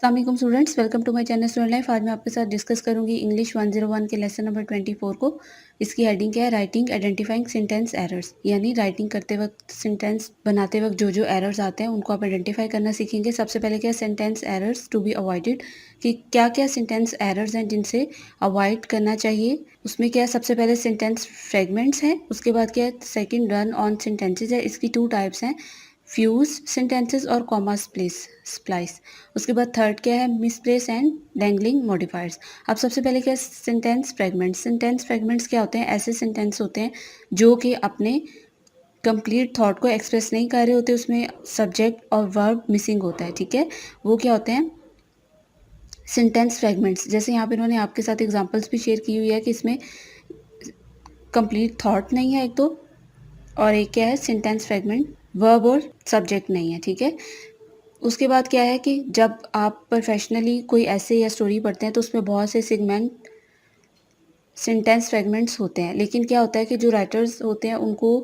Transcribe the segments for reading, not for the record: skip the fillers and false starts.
अस्सलाम students, welcome to my channel student life. आज मैं आपके साथ डिस्कस करूंगी इंग्लिश 101 के लेसन नंबर 24 को। इसकी हेडिंग क्या है? Writing identifying sentence errors. यानी राइटिंग करते वक्त, सेंटेंस बनाते वक्त जो जो एरर्स आते हैं उनको आप आइडेंटिफाई करना सीखेंगे। सबसे पहले क्या है? Sentence errors to be avoided, कि क्या क्या सेंटेंस एरर्स हैं जिनसे अवॉइड करना चाहिए। उसमें क्या है? सबसे पहले सेंटेंस फ्रेगमेंट्स हैं। उसके बाद क्या है? सेकेंड रन ऑन सेंटेंसेज है। इसकी 2 टाइप्स हैं, फ्यूज सेंटेंसेस और कॉमा स्प्लाइस। उसके बाद थर्ड क्या है? Misplace and dangling modifiers. अब सबसे पहले क्या है? Sentence fragments. सेंटेंस फ्रेगमेंट्स क्या होते हैं? ऐसे सेंटेंस होते हैं जो कि अपने कंप्लीट थॉट को एक्सप्रेस नहीं कर रहे होते, उसमें सब्जेक्ट और वर्ब मिसिंग होता है। ठीक है, वो क्या होते हैं? Sentence fragments. जैसे यहाँ पे इन्होंने आपके साथ एग्जांपल्स भी शेयर की हुई है कि इसमें कंप्लीट थॉट नहीं है एक तो, और एक क्या है? सेंटेंस फ्रेगमेंट वर्ब और सब्जेक्ट नहीं है। ठीक है, उसके बाद क्या है कि जब आप प्रोफेशनली कोई ऐसे या स्टोरी पढ़ते हैं तो उसमें बहुत से सेगमेंट सेंटेंस फ्रेगमेंट्स होते हैं। लेकिन क्या होता है कि जो राइटर्स होते हैं उनको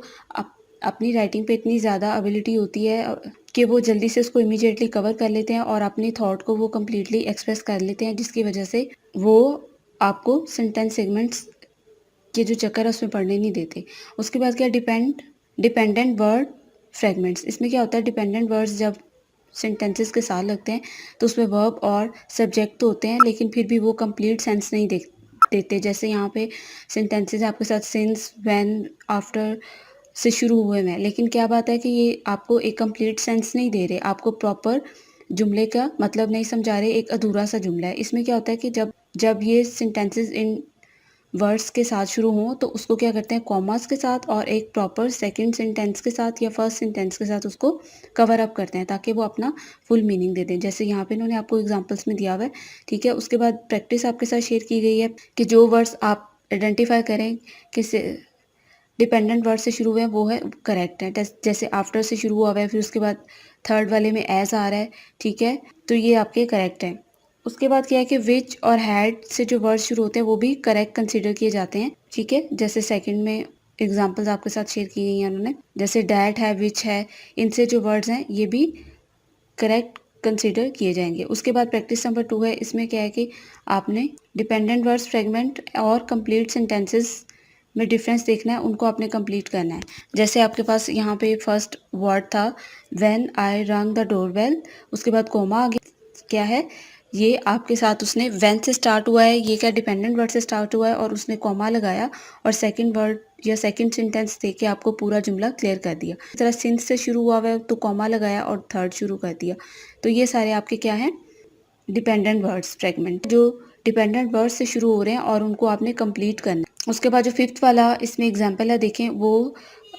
अपनी राइटिंग पे इतनी ज़्यादा एबिलिटी होती है कि वो जल्दी से उसको इमीडिएटली कवर कर लेते हैं और अपनी थॉट को वो कम्प्लीटली एक्सप्रेस कर लेते हैं, जिसकी वजह से वो आपको सेंटेंस सेगमेंट्स के जो चक्कर है उसमें पढ़ने नहीं देते। उसके बाद क्या? Dependent word fragments. इसमें क्या होता है? डिपेंडेंट वर्ड्स जब सेंटेंसेस के साथ लगते हैं तो उसमें वर्ब और सब्जेक्ट तो होते हैं, लेकिन फिर भी वो कंप्लीट सेंस नहीं देते। जैसे यहाँ पे सेंटेंसेस आपके साथ सिंस, व्हेन, आफ्टर से शुरू हुए हैं, लेकिन क्या बात है कि ये आपको एक कंप्लीट सेंस नहीं दे रहे, आपको प्रॉपर जुमले का मतलब नहीं समझा रहे, एक अधूरा सा जुमला है। इसमें क्या होता है कि जब जब ये सेंटेंसेस इन वर्ड्स के साथ शुरू हों तो उसको क्या करते हैं? कॉमास के साथ और एक प्रॉपर सेकंड सेंटेंस के साथ या फर्स्ट सेंटेंस के साथ उसको कवर अप करते हैं, ताकि वो अपना फुल मीनिंग दे दें। जैसे यहाँ पे इन्होंने आपको एग्जांपल्स में दिया हुआ है। ठीक है, उसके बाद प्रैक्टिस आपके साथ शेयर की गई है कि जो वर्ड्स आप आइडेंटिफाई करें कि डिपेंडेंट वर्ड से शुरू हुए हैं वो है करेक्ट है। जैसे आफ्टर से शुरू हुआ हुआ है, फिर उसके बाद थर्ड वाले में एज आ रहा है। ठीक है, तो ये आपके करेक्ट हैं। उसके बाद क्या है कि विच और हैड से जो वर्ड शुरू होते हैं वो भी करेक्ट कंसीडर किए जाते हैं। ठीक है, जैसे सेकंड में एग्जांपल्स आपके साथ शेयर की गई हैं उन्होंने, जैसे डैट है, विच है, इनसे जो वर्ड्स हैं ये भी करेक्ट कंसीडर किए जाएंगे। उसके बाद प्रैक्टिस नंबर 2 है। इसमें क्या है कि आपने डिपेंडेंट वर्ड्स फ्रेगमेंट और कंप्लीट सेंटेंसेस में डिफरेंस देखना है, उनको आपने कंप्लीट करना है। जैसे आपके पास यहाँ पे फर्स्ट वर्ड था व्हेन आई रंग द डोरबेल, उसके बाद कोमा आ गया। क्या है ये? आपके साथ उसने व्हेन से स्टार्ट हुआ है, ये क्या डिपेंडेंट वर्ड से स्टार्ट हुआ है और उसने कोमा लगाया और सेकंड वर्ड या सेकंड सेंटेंस दे के आपको पूरा जुमला क्लियर कर दिया। इस तरह सिंस से शुरू हुआ है तो कोमा लगाया और थर्ड शुरू कर दिया। तो ये सारे आपके क्या हैं? डिपेंडेंट वर्ड्स फ्रेगमेंट, जो डिपेंडेंट वर्ड्स से शुरू हो रहे हैं और उनको आपने कंप्लीट करना है। उसके बाद जो फिफ्थ वाला इसमें एग्जांपल है, देखें, वो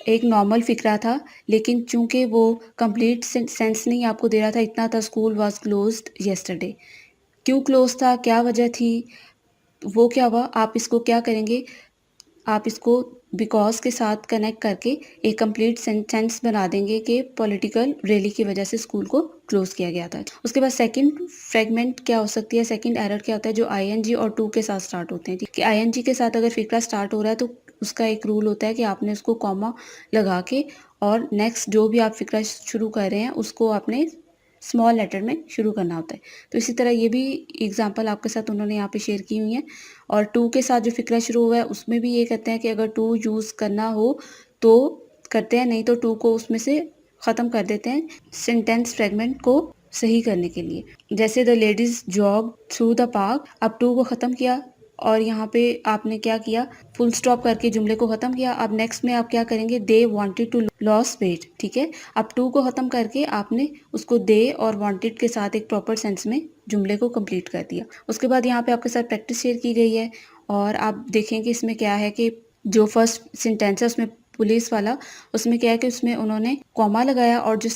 एक नॉर्मल फिक्रा था, लेकिन चूंकि वो कंप्लीट सेंस नहीं आपको दे रहा था, इतना था स्कूल वाज क्लोज्ड येस्टरडे। क्यों क्लोज था? क्या वजह थी? वो क्या हुआ? आप इसको क्या करेंगे? आप इसको बिकॉज के साथ कनेक्ट करके एक कंप्लीट सेंटेंस बना देंगे कि पॉलिटिकल रैली की वजह से स्कूल को क्लोज किया गया था। उसके बाद सेकंड फ्रेगमेंट क्या हो सकती है? सेकंड एरर क्या होता है? जो आईएनजी और टू के साथ स्टार्ट होते हैं। कि आईएनजी के साथ अगर फिक्रा स्टार्ट हो रहा है तो उसका एक रूल होता है कि आपने उसको कॉमा लगा के और नेक्स्ट जो भी आप फिक्रा शुरू कर रहे हैं उसको आपने स्मॉल लेटर में शुरू करना होता है। तो इसी तरह ये भी एग्जाम्पल आपके साथ उन्होंने यहाँ पे शेयर की हुई हैं। और टू के साथ जो फिक्रा शुरू हुआ है उसमें भी ये कहते हैं कि अगर टू यूज़ करना हो तो करते हैं, नहीं तो टू को उसमें से ख़त्म कर देते हैं सेंटेंस फ्रेगमेंट को सही करने के लिए। जैसे the ladies jog through the park, अब टू को ख़त्म किया और यहाँ पे आपने क्या किया? फुल स्टॉप करके जुमले को ख़त्म किया। अब नेक्स्ट में आप क्या करेंगे? They wanted to lose weight. ठीक है, अब टू को ख़त्म करके आपने उसको दे और वांटेड के साथ एक प्रॉपर सेंस में जुमले को कंप्लीट कर दिया। उसके बाद यहाँ पे आपके साथ प्रैक्टिस शेयर की गई है और आप देखेंगे इसमें क्या है कि जो फर्स्ट सेंटेंस है उसमें पुलिस वाला, उसमें क्या है कि उसमें उन्होंने कॉमा लगाया और जो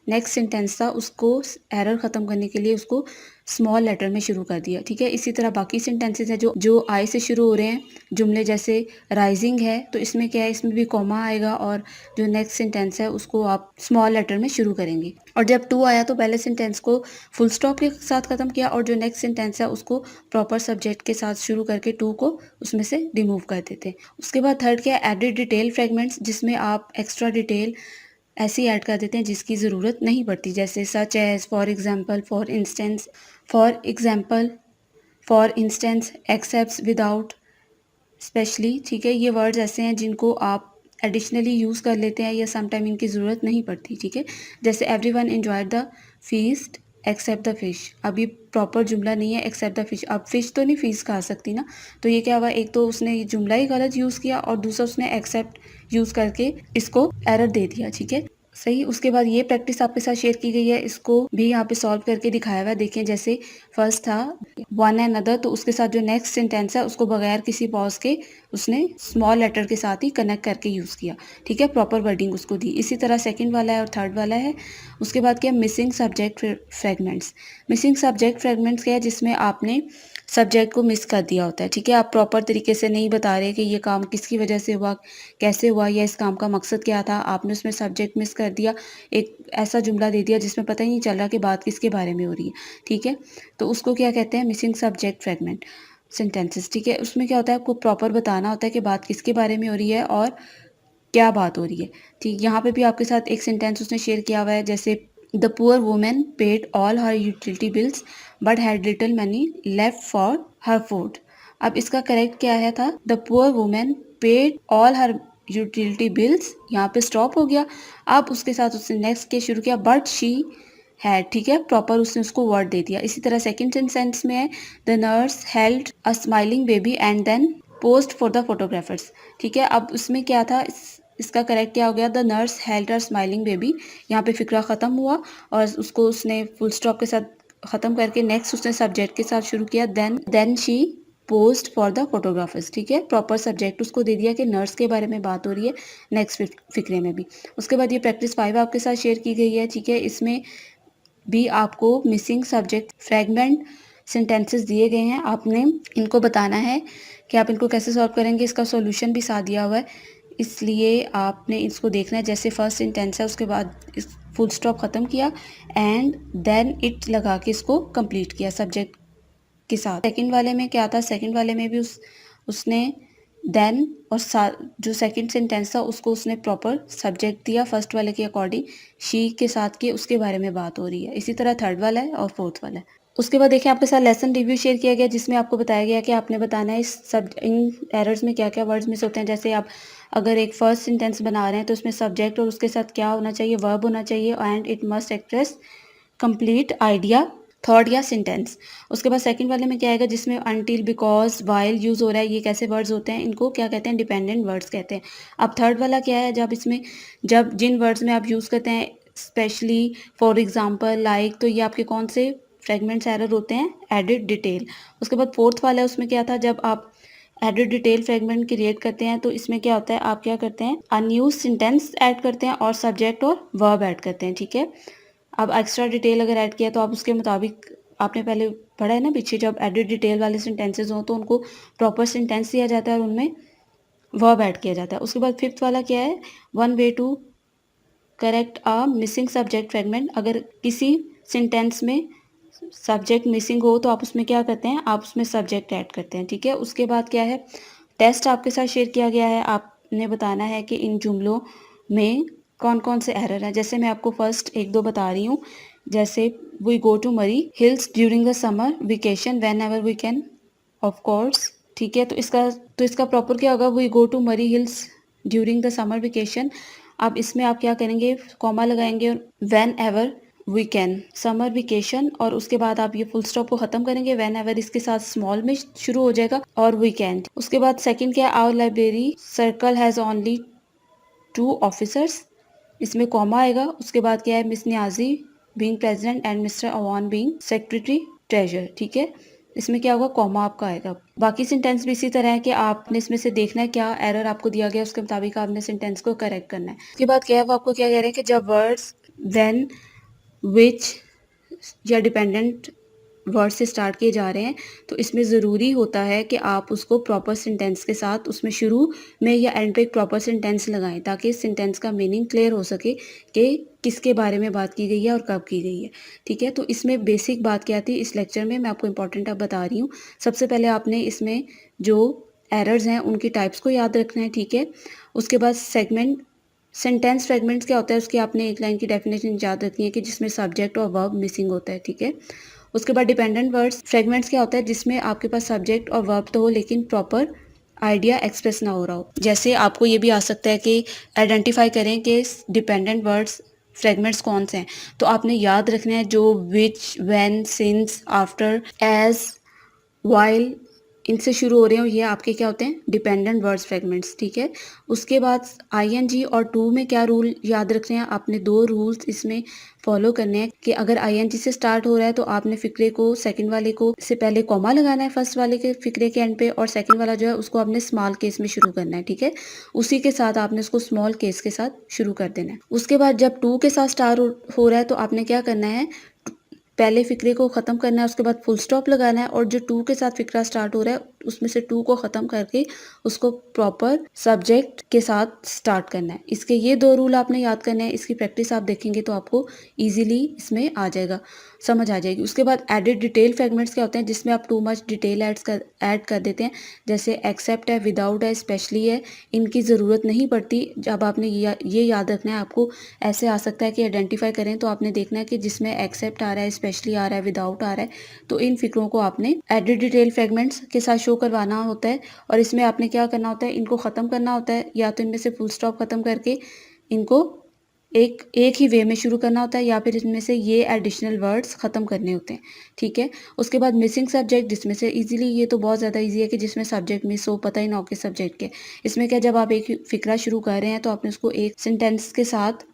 नेक्स्ट सेंटेंस था उसको एरर ख़त्म करने के लिए उसको स्मॉल लेटर में शुरू कर दिया। ठीक है, इसी तरह बाकी सेंटेंसेस हैं जो आई से शुरू हो रहे हैं जुमले, जैसे राइजिंग है तो इसमें क्या है? इसमें भी कॉमा आएगा और जो नेक्स्ट सेंटेंस है उसको आप स्मॉल लेटर में शुरू करेंगे। और जब टू आया तो पहले सेंटेंस को फुल स्टॉप के साथ ख़त्म किया और जो नेक्स्ट सेंटेंस है उसको प्रॉपर सब्जेक्ट के साथ शुरू करके टू को उसमें से रिमूव कर देते हैं। उसके बाद थर्ड क्या है? एडिड डिटेल फ्रेगमेंट्स, जिसमें आप एक्स्ट्रा डिटेल ऐसी ऐड कर देते हैं जिसकी ज़रूरत नहीं पड़ती, जैसे such as, for example, for instance, except, without, specially. ठीक है, ये वर्ड्स ऐसे हैं जिनको आप एडिशनली यूज़ कर लेते हैं या सम टाइम इनकी ज़रूरत नहीं पड़ती। ठीक है, जैसे everyone enjoyed the feast except the fish. अब ये प्रॉपर जुमला नहीं है एक्सेप्ट द फिश। अब फिश तो नहीं फीस खा सकती ना, तो ये क्या हुआ, एक तो उसने ये जुमला ही गलत यूज़ किया और दूसरा उसने एक्सेप्ट यूज़ करके इसको एरर दे दिया। ठीक है, सही। उसके बाद ये प्रैक्टिस आपके साथ शेयर की गई है, इसको भी यहाँ पे सॉल्व करके दिखाया हुआ है। देखें, जैसे फर्स्ट था वन एंड अदर, तो उसके साथ जो नेक्स्ट सेंटेंस है उसको बगैर किसी पॉज के उसने स्मॉल लेटर के साथ ही कनेक्ट करके यूज़ किया। ठीक है, प्रॉपर वर्डिंग उसको दी। इसी तरह सेकंड वाला है और थर्ड वाला है। उसके बाद क्या, missing subject fragments. Missing subject fragments क्या है, जिसमें आपने सब्जेक्ट को मिस कर दिया होता है। ठीक है, आप प्रॉपर तरीके से नहीं बता रहे कि ये काम किसकी वजह से हुआ, कैसे हुआ, या इस काम का मकसद क्या था, आपने उसमें सब्जेक्ट मिस कर दिया, एक ऐसा जुमला दे दिया जिसमें पता ही नहीं चल रहा कि बात किसके बारे में हो रही है। ठीक है, तो उसको क्या कहते हैं, मिसिंग सब्जेक्ट फ्रेगमेंट सेंटेंसेस। ठीक है, उसमें क्या होता है, आपको प्रॉपर बताना होता है कि बात किसके बारे में हो रही है और क्या बात हो रही है। ठीक, यहाँ पे भी आपके साथ एक सेंटेंस उसने शेयर किया हुआ है, जैसे the poor women paid all her utility bills but had little money left for her food. अब इसका करेक्ट क्या है था, the poor women paid all her utility bills, यहाँ पे स्टॉप हो गया। अब उसके साथ उसने नेक्स्ट के शुरू किया, बट शी हैड। ठीक है, प्रॉपर उसने उसको वर्ड दे दिया। इसी तरह सेकंड सेंटेंस में है, the nurse held a smiling baby and then posed for the photographers. ठीक है, अब उसमें क्या था, इसका करेक्ट क्या हो गया, the nurse held her smiling baby. यहाँ पे फिक्रा ख़त्म हुआ और उसको उसने फुल स्टॉप के साथ ख़त्म करके नेक्स्ट उसने सब्जेक्ट के साथ शुरू किया, then she posed for the photographers. ठीक है, प्रॉपर सब्जेक्ट उसको दे दिया कि नर्स के बारे में बात हो रही है नेक्स्ट फिक्रे में भी। उसके बाद ये प्रैक्टिस 5 आपके साथ शेयर की गई है। ठीक है, इसमें भी आपको मिसिंग सब्जेक्ट फ्रेगमेंट सेंटेंसेस दिए गए हैं, आपने इनको बताना है कि आप इनको कैसे सॉल्व करेंगे। इसका सॉल्यूशन भी साथ दिया हुआ है, इसलिए आपने इसको देखना है। जैसे फर्स्ट सेंटेंस है, उसके बाद इस फुल स्टॉप ख़त्म किया एंड देन इट लगा के इसको कंप्लीट किया सब्जेक्ट के साथ। सेकंड वाले में क्या था, सेकंड वाले में भी उसने देन और जो सेकंड सेंटेंस था उसको उसने प्रॉपर सब्जेक्ट दिया फर्स्ट वाले के अकॉर्डिंग, शी के साथ के उसके बारे में बात हो रही है। इसी तरह थर्ड वाला है और फोर्थ वाला है। उसके बाद देखिए, आपके साथ लेसन रिव्यू शेयर किया गया, जिसमें आपको बताया गया कि आपने बताना है इन एरर्स में क्या क्या वर्ड्स मिस होते हैं। जैसे आप अगर एक फर्स्ट सेंटेंस बना रहे हैं तो उसमें सब्जेक्ट और उसके साथ क्या होना चाहिए, वर्ब होना चाहिए, and it must express complete idea, thought या सेंटेंस। उसके बाद सेकंड वाले में क्या आएगा, जिसमें अनटिल, बिकॉज, वाइल यूज़ हो रहा है, ये कैसे वर्ड्स होते हैं, इनको क्या कहते हैं, डिपेंडेंट वर्ड्स कहते हैं। अब थर्ड वाला क्या है, जब जिन वर्ड्स में आप यूज़ करते हैं स्पेशली, फॉर एग्जांपल, लाइक, तो ये आपके कौन से फ्रेगमेंट्स एरर होते हैं, एडिड, डिटेल। उसके बाद फोर्थ वाला है, उसमें क्या था, जब आप एडिड डिटेल फ्रेगमेंट क्रिएट करते हैं तो इसमें क्या होता है, आप क्या करते हैं, अनयूज सेंटेंस ऐड करते हैं और सब्जेक्ट और वर्ब ऐड करते हैं। ठीक है, अब एक्स्ट्रा डिटेल अगर ऐड किया तो आप उसके मुताबिक, आपने पहले पढ़ा है ना पीछे, जब एडिड डिटेल वाले सेंटेंसेज हों तो उनको प्रॉपर सेंटेंस दिया जाता है और उनमें वर्ब ऐड किया जाता है। उसके बाद फिफ्थ वाला क्या है, one way to correct a missing subject fragment. अगर किसी सेंटेंस में सब्जेक्ट मिसिंग हो तो आप उसमें क्या करते हैं, आप उसमें सब्जेक्ट ऐड करते हैं। ठीक है, उसके बाद क्या है, टेस्ट आपके साथ शेयर किया गया है, आपने बताना है कि इन जुमलों में कौन कौन से एरर हैं। जैसे मैं आपको फर्स्ट एक दो बता रही हूँ, जैसे we go to Murree hills during the summer vacation whenever we can, of course. ठीक है, तो इसका प्रॉपर क्या होगा, we go to Murree hills during the summer vacation. अब इसमें आप क्या करेंगे, कॉमा लगाएंगे, whenever we can summer vacation, और उसके बाद आप ये फुल स्टॉप को खत्म करेंगे, वेन एवर इसके साथ स्मॉल में शुरू हो जाएगा और वीकेंड। उसके बाद सेकंड क्या है, our library circle has only 2 officers, इसमें कॉमा आएगा। उसके बाद क्या है, Miss Niazi being president and Mister Awan being secretary treasurer. ठीक है, इसमें क्या होगा, कॉमा आपका आएगा। बाकी सेंटेंस भी इसी तरह है कि आपने इसमें से देखना है क्या एरर आपको दिया गया, उसके मुताबिक आपने सेंटेंस को करेक्ट करना है। उसके बाद क्या है, वो आपको क्या कह रहे हैं कि जब वर्ड्स व्हेन, विच या डिपेंडेंट वर्ड से स्टार्ट किए जा रहे हैं तो इसमें ज़रूरी होता है कि आप उसको प्रॉपर सेंटेंस के साथ उसमें शुरू में या एंड पे एक प्रॉपर सेंटेंस लगाएं, ताकि इस सेंटेंस का मीनिंग क्लियर हो सके कि किसके बारे में बात की गई है और कब की गई है। ठीक है, तो इसमें बेसिक बात क्या थी इस लेक्चर में, मैं आपको इंपॉर्टेंट अब बता रही हूँ। सबसे पहले आपने इसमें जो एरर्स हैं उनकी टाइप्स को याद रखना है। ठीक है, उसके बाद सेंटेंस फ्रेगमेंट्स क्या होता है, उसकी आपने एक लाइन की डेफिनेशन याद रखनी है कि जिसमें सब्जेक्ट और वर्ब मिसिंग होता है, ठीक है। उसके बाद डिपेंडेंट वर्ड्स फ्रेगमेंट्स क्या होता है, जिसमें आपके पास सब्जेक्ट और वर्ब तो हो लेकिन प्रॉपर आइडिया एक्सप्रेस ना हो रहा हो। जैसे आपको ये भी आ सकता है कि आइडेंटिफाई करें कि डिपेंडेंट वर्ड्स फ्रेगमेंट्स कौन से हैं, तो आपने याद रखना है जो which, when, since, after, as, while इनसे शुरू हो रहे हो, ये आपके क्या होते हैं, डिपेंडेंट वर्ड्स फ्रेगमेंट्स, ठीक है। उसके बाद आईएनजी और टू में क्या रूल याद रखने हैं, आपने दो रूल्स इसमें फॉलो करने हैं कि अगर आईएनजी से स्टार्ट हो रहा है तो आपने फिक्रे को सेकंड वाले को से पहले कॉमा लगाना है फर्स्ट वाले के फिक्रे के एंड पे, और सेकंड वाला जो है उसको आपने स्मॉल केस में शुरू करना है, ठीक है। उसी के साथ आपने उसको स्मॉल केस के साथ शुरू कर देना है। उसके बाद जब टू के साथ स्टार्ट हो रहा है तो आपने क्या करना है, पहले फ़िक्रे को ख़त्म करना है, उसके बाद फुल स्टॉप लगाना है, और जो टू के साथ फ़िक्रा स्टार्ट हो रहा है उसमें से टू को ख़त्म करके उसको प्रॉपर सब्जेक्ट के साथ स्टार्ट करना है। इसके ये दो रूल आपने याद करने हैं, इसकी प्रैक्टिस आप देखेंगे तो आपको ईज़िली इसमें आ जाएगा, समझ आ जाएगी। उसके बाद एडिड डिटेल फ्रेगमेंट्स क्या होते हैं, जिसमें आप टू मच डिटेल ऐड कर देते हैं, जैसे एक्सेप्ट है, विदाउट है, स्पेशली है, इनकी ज़रूरत नहीं पड़ती। जब आपने ये याद रखना है, आपको ऐसे आ सकता है कि आइडेंटिफाई करें तो आपने देखना है कि जिसमें एक्सेप्ट आ रहा है, स्पेशली आ रहा है, विदाउट आ रहा है, तो इन फिक्रों को आपने एडिड डिटेल फ्रेगमेंट्स के साथ शो करवाना होता है। और इसमें आपने क्या करना होता है, इनको ख़त्म करना होता है, या तो इनमें से फुल स्टॉप ख़त्म करके इनको एक ही वे में शुरू करना होता है, या फिर इसमें से ये एडिशनल वर्ड्स ख़त्म करने होते हैं, ठीक है। उसके बाद मिसिंग सब्जेक्ट, जिसमें से इजीली, ये तो बहुत ज़्यादा इजी है कि जिसमें सब्जेक्ट मिस हो, पता ही ना हो कि सब्जेक्ट के। इसमें क्या, जब आप एक फ़िक्रा शुरू कर रहे हैं तो आपने उसको एक सेंटेंस के साथ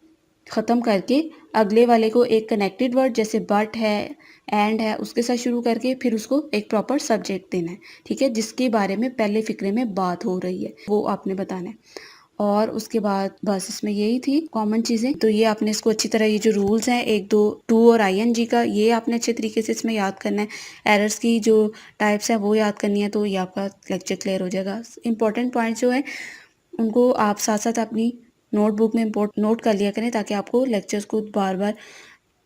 ख़त्म करके अगले वाले को एक कनेक्टेड वर्ड जैसे बट है, एंड है, उसके साथ शुरू करके फिर उसको एक प्रॉपर सब्जेक्ट देना है, ठीक है, जिसके बारे में पहले फ़िक्रे में बात हो रही है वो आपने बताना है। और उसके बाद बस इसमें यही थी कॉमन चीज़ें। तो ये आपने इसको अच्छी तरह, ये जो रूल्स हैं 1, 2, 2 और आईएनजी का, ये आपने अच्छे तरीके से इसमें याद करना है। एरर्स की जो टाइप्स हैं वो याद करनी है, तो ये आपका लेक्चर क्लियर हो जाएगा। इंपॉर्टेंट पॉइंट्स जो है उनको आप साथ साथ अपनी नोटबुक में नोट कर लिया करें, ताकि आपको लेक्चर्स को बार बार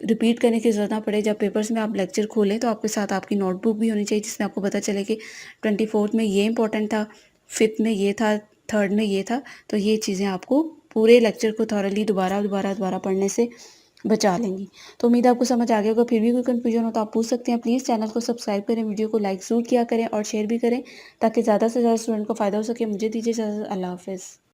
रिपीट करने की ज़रूरत ना पड़े। जब पेपर्स में आप लेक्चर खोलें तो आपके साथ आपकी नोटबुक भी होनी चाहिए, जिसमें आपको पता चले कि 24th में ये इंपॉर्टेंट था, 5th में ये था, 3rd में ये था। तो ये चीज़ें आपको पूरे लेक्चर को थॉरली दोबारा पढ़ने से बचा लेंगी। तो उम्मीद है आपको समझ आ गया होगा। फिर भी कोई कन्फ्यूजन हो तो आप पूछ सकते हैं। प्लीज़ चैनल को सब्सक्राइब करें, वीडियो को लाइक ज़रूर किया करें और शेयर भी करें, ताकि ज़्यादा से ज़्यादा स्टूडेंट को फ़ायदा हो सके। मुझे दीजिए इजाज़त। अल्लाह हाफ़िज़।